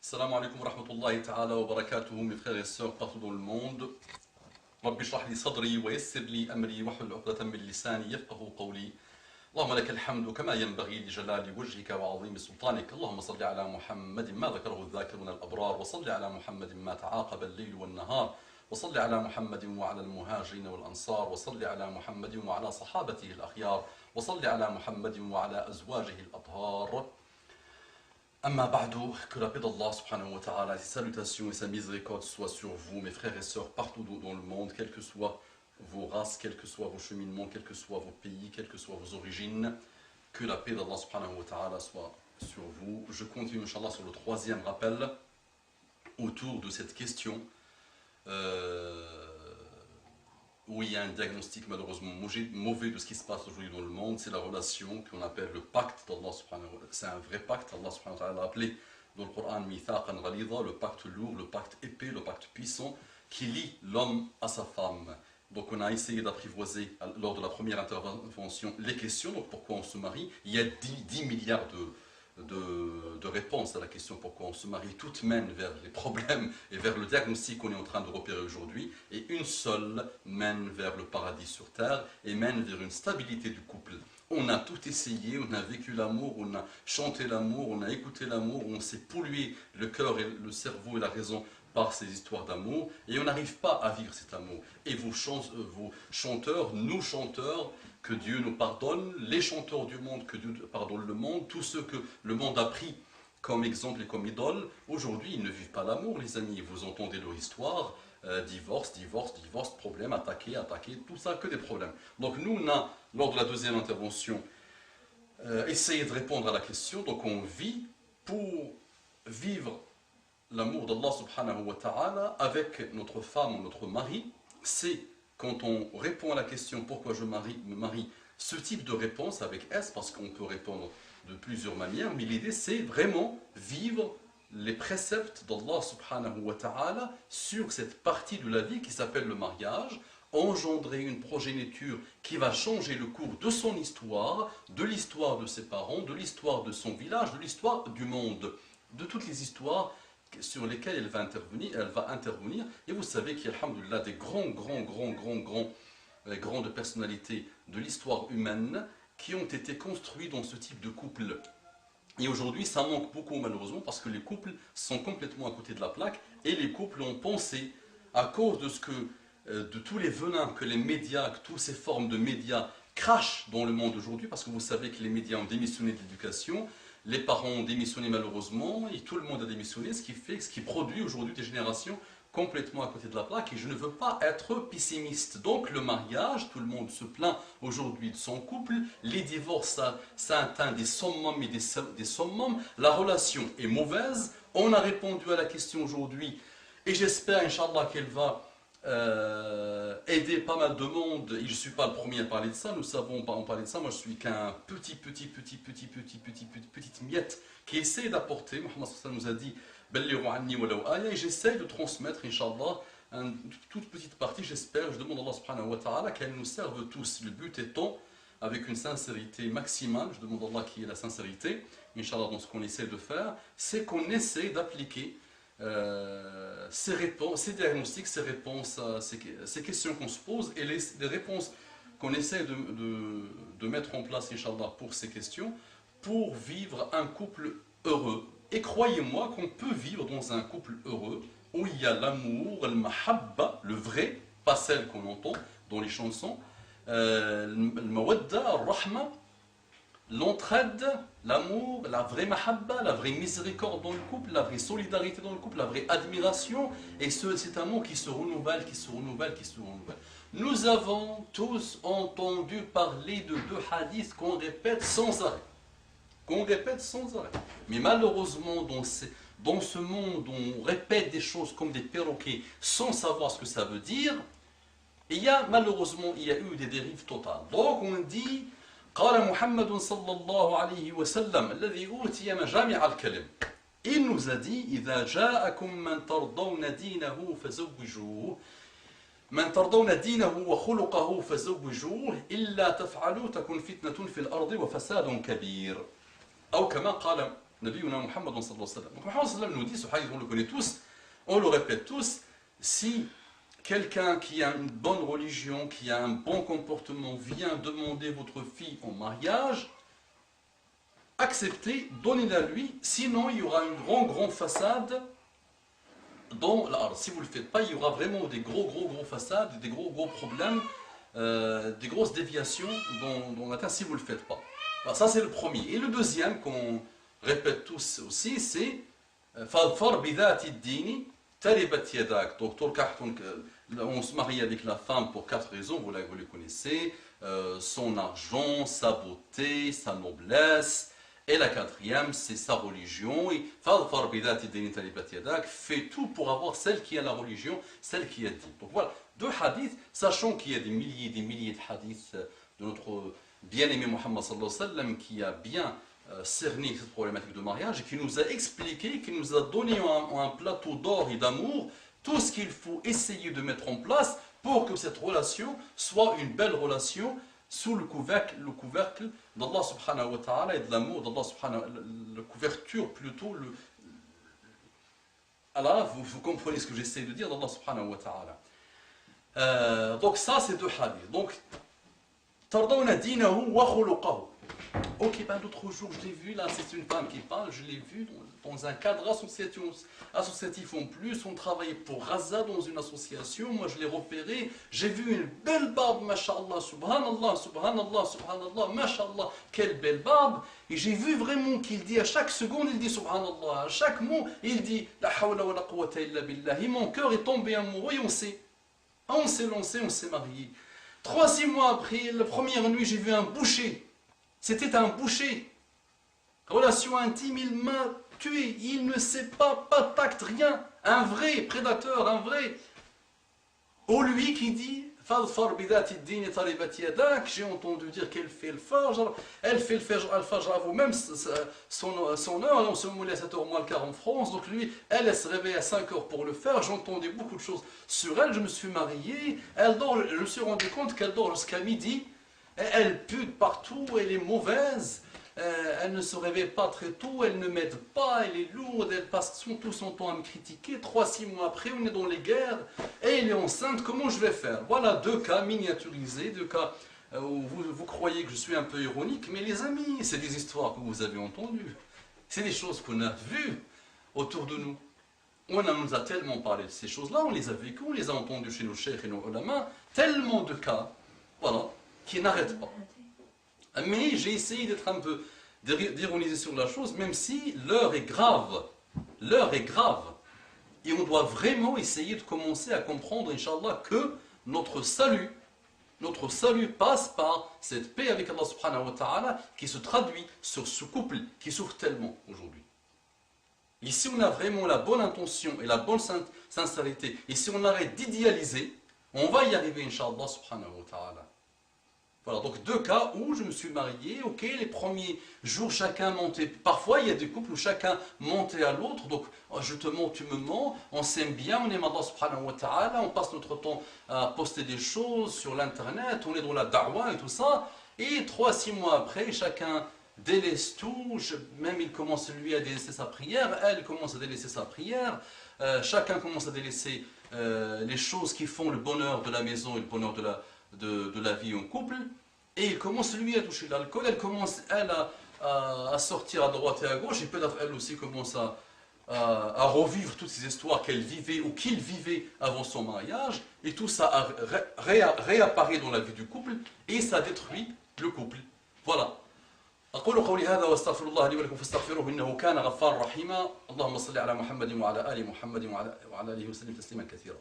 Salam alaikum wa rahmatullahi ta'ala wa barakatuhu, mes frères et sœurs partout dans le monde. رب اشرح لي صدري ويسر لي أمري واحلل عقدة من لساني يفقهوا قولي. اللهم لك الحمد كما ينبغي لجلال وجهك وعظيم سلطانك. اللهم صل على محمد ما ذكره الذاكرون الأبرار، وصل على محمد ما تعاقب الليل والنهار، وصل على محمد وعلى المهاجرين والأنصار، وصل على محمد وعلى صحابته الأخيار، وصل على محمد وعلى أزواجه الأطهار. Amma ba'du, que la paix d'Allah subhanahu wa ta'ala, ses salutations et sa miséricorde soient sur vous, mes frères et sœurs, partout dans le monde, quelles que soient vos races, quels que soient vos cheminements, quels que soient vos pays, quelles que soient vos origines, que la paix d'Allah subhanahu wa ta'ala soit sur vous. Je continue, Inch'Allah, sur le troisième rappel autour de cette question où il y a un diagnostic malheureusement mauvais de ce qui se passe aujourd'hui dans le monde. C'est la relation qu'on appelle le pacte d'Allah subhanahu wa ta'ala. C'est un vrai pacte. Allah subhanahu wa ta'ala l'a appelé dans le Coran Mithaqan Ghalidha, le pacte lourd, le pacte épais, le pacte puissant qui lie l'homme à sa femme. Donc on a essayé d'apprivoiser lors de la première intervention les questions. Donc pourquoi on se marie? Il y a 10 milliards de réponses à la question pourquoi on se marie. Toutes mènent vers les problèmes et vers le diagnostic qu'on est en train de repérer aujourd'hui. Et une seule mène vers le paradis sur terre et mène vers une stabilité du couple. On a tout essayé, on a vécu l'amour, on a chanté l'amour, on a écouté l'amour, on s'est pollué le cœur et le cerveau et la raison par ces histoires d'amour, et on n'arrive pas à vivre cet amour. Et vos chanteurs, nous chanteurs, que Dieu nous pardonne, les chanteurs du monde, que Dieu pardonne le monde, tous ceux que le monde a pris comme exemple et comme idole, aujourd'hui ils ne vivent pas l'amour, les amis. Vous entendez leur histoire, divorce, problème, attaqué, tout ça, que des problèmes. Donc nous, on a, lors de la deuxième intervention, essayé de répondre à la question. Donc on vit pour vivre l'amour d'Allah subhanahu wa ta'ala avec notre femme ou notre mari. C'est quand on répond à la question pourquoi je me marie, ce type de réponse avec S, parce qu'on peut répondre de plusieurs manières, mais l'idée c'est vraiment vivre les préceptes d'Allah subhanahu wa ta'ala sur cette partie de la vie qui s'appelle le mariage, engendrer une progéniture qui va changer le cours de son histoire, de l'histoire de ses parents, de l'histoire de son village, de l'histoire du monde, de toutes les histoires sur lesquelles elle va intervenir. Et vous savez qu'il y a, alhamdoulilah, des grandes personnalités de l'histoire humaine qui ont été construits dans ce type de couple. Et aujourd'hui, ça manque beaucoup malheureusement parce que les couples sont complètement à côté de la plaque et les couples ont pensé, à cause de tous les venins que les médias, que toutes ces formes de médias crachent dans le monde aujourd'hui, parce que vous savez que les médias ont démissionné de l'éducation, les parents ont démissionné malheureusement, et tout le monde a démissionné, ce qui produit aujourd'hui des générations complètement à côté de la plaque, et je ne veux pas être pessimiste. Donc le mariage, tout le monde se plaint aujourd'hui de son couple, les divorces, ça atteint des summums et des summums, la relation est mauvaise. On a répondu à la question aujourd'hui, et j'espère, Inch'Allah, qu'elle va aider pas mal de monde. Et je ne suis pas le premier à parler de ça, nous savons pas en parler de ça. Moi je suis qu'un petite miette qui essaie d'apporter. Mohammed nous a dit et j'essaie de transmettre, Inch'Allah, une toute petite partie. J'espère, je demande à Allah subhanahu wa ta'ala qu'elle nous serve tous. Le but étant, avec une sincérité maximale, je demande à Allah qui est la sincérité, Inch'Allah, dans ce qu'on essaie de faire, c'est qu'on essaie d'appliquer ces réponses, ces diagnostics, ces réponses, ces questions qu'on se pose et les réponses qu'on essaie de mettre en place, Inch'Allah, pour ces questions, pour vivre un couple heureux. Et croyez-moi qu'on peut vivre dans un couple heureux où il y a l'amour, le mahabba, le vrai, pas celle qu'on entend dans les chansons, le mawadda, le rahma, l'entraide, l'amour, la vraie mahabba, la vraie miséricorde dans le couple, la vraie solidarité dans le couple, la vraie admiration, et cet amour qui se renouvelle, qui se renouvelle, qui se renouvelle. Nous avons tous entendu parler de deux hadiths qu'on répète sans arrêt. Mais malheureusement, dans ce monde où on répète des choses comme des perroquets sans savoir ce que ça veut dire, malheureusement, il y a eu des dérives totales. Donc on dit قال محمد صلى الله عليه وسلم الذي أوتي مجامع الكلم. Il nous a dit إذا جاءكم من ترضون دينه فزوجوه من ترضون دينه وخلقه فزوجوه إلا تفعلوا تكن فتنة في الأرض وفساد كبير. أو كما قال Nabiuna Muhammad sallallahu alayhi wa sallam. Donc Muhammad sallallahu alayhi wa sallam nous dit, ce hadith on le connaît tous, on le répète tous, si quelqu'un qui a une bonne religion, qui a un bon comportement vient demander votre fille en mariage, acceptez, donnez-la lui, sinon il y aura une grande façade dans l'art. Si vous ne le faites pas, il y aura vraiment des gros façades, des gros problèmes, des grosses déviations dans la terre si vous ne le faites pas. Alors ça c'est le premier. Et le deuxième qu'on répète tous aussi, c'est فَاظْفَرْ بِذَاتِ الدِّينِ تَرِبَتْ يَدَاكَ. Donc on se marie avec la femme pour 4 raisons, vous les connaissez, son argent, sa beauté, sa noblesse. Et la quatrième, c'est sa religion. Et fait tout pour avoir celle qui a la religion, celle qui a dit. Donc voilà, 2 hadiths, sachant qu'il y a des milliers de hadiths de notre bien-aimé Muhammad sallallahu alayhi wa sallam qui a bien cerné cette problématique de mariage et qui nous a expliqué, qui nous a donné un plateau d'or et d'amour tout ce qu'il faut essayer de mettre en place pour que cette relation soit une belle relation sous le couvercle d'Allah subhanahu wa ta'ala et de l'amour d'Allah subhanahu wa ta'ala, la couverture plutôt, alors vous comprenez ce que j'essaie de dire d'Allah subhanahu wa ta'ala. Donc ça c'est 2 hadiths. Donc, tardawna dinahu wa khuluqahu. Ok, ben l'autre jour je l'ai vu, là c'est une femme qui parle, je l'ai vu dans un cadre associatif en plus, on travaillait pour Raza dans une association, moi je l'ai repéré, j'ai vu une belle barbe, mashallah, subhanallah, subhanallah, subhanallah, mashallah, quelle belle barbe, et j'ai vu vraiment qu'il dit à chaque seconde, il dit subhanallah, à chaque mot, il dit la hawla wa la quwwata illa billah, et mon cœur est tombé amoureux et on s'est lancé, on s'est marié. 3-6 mois après, la première nuit, j'ai vu un boucher. C'était un boucher. Relation intime, il m'a tué. Il ne sait pas tact, rien. Un vrai prédateur, un vrai. Ou lui qui dit, j'ai entendu dire qu'elle fait le fajr. Elle fait le fajr à vous-même, son heure, on se moulait à 7h moins le quart en France. Donc lui, elle se réveille à 5h pour le faire. J'entendais beaucoup de choses sur elle. Je me suis marié. Elle dort, je me suis rendu compte qu'elle dort jusqu'à midi. Elle pue partout, elle est mauvaise, elle ne se réveille pas très tôt, elle ne m'aide pas, elle est lourde, elle passe tout son temps à me critiquer. 3-6 mois après, on est dans les guerres, et elle est enceinte, comment je vais faire? Voilà 2 cas miniaturisés, 2 cas où vous croyez que je suis un peu ironique, mais les amis, c'est des histoires que vous avez entendues, c'est des choses qu'on a vues autour de nous. On nous a tellement parlé de ces choses-là, on les a vécues, on les a entendues chez nos cheikhs et nos ulama, tellement de cas, voilà, qui n'arrête pas. Mais j'ai essayé d'être un peu d'ironiser sur la chose, même si l'heure est grave. L'heure est grave. Et on doit vraiment essayer de commencer à comprendre, Inch'Allah, que notre salut passe par cette paix avec Allah subhanahu wa ta'ala qui se traduit sur ce couple qui souffre tellement aujourd'hui. Et si on a vraiment la bonne intention et la bonne sincérité, et si on arrête d'idéaliser, on va y arriver, Inch'Allah subhanahu wa ta'ala. Voilà, donc 2 cas où je me suis marié, ok, les premiers jours chacun montait, parfois il y a des couples où chacun montait à l'autre, donc je te mens, tu me mens, on s'aime bien, on aime Allah subhanahu wa ta'ala, on passe notre temps à poster des choses sur l'internet, on est dans la da'wah et tout ça, et 3-6 mois après, chacun délaisse tout, même il commence lui à délaisser sa prière, elle commence à délaisser sa prière, chacun commence à délaisser les choses qui font le bonheur de la maison et le bonheur de la vie en couple, et il commence lui à toucher l'alcool, elle commence elle à sortir à droite et à gauche, et peut-être elle aussi commence à revivre toutes ces histoires qu'elle vivait ou qu'il vivait avant son mariage, et tout ça réapparaît dans la vie du couple, et ça détruit le couple. Voilà. أقول قولي هذا واستغفر الله لي ولكم فاستغفروه إنه كان غفارا رحيما اللهم صل على محمد وعلى آل محمد وعلى آله وسلم تسليما كثيرا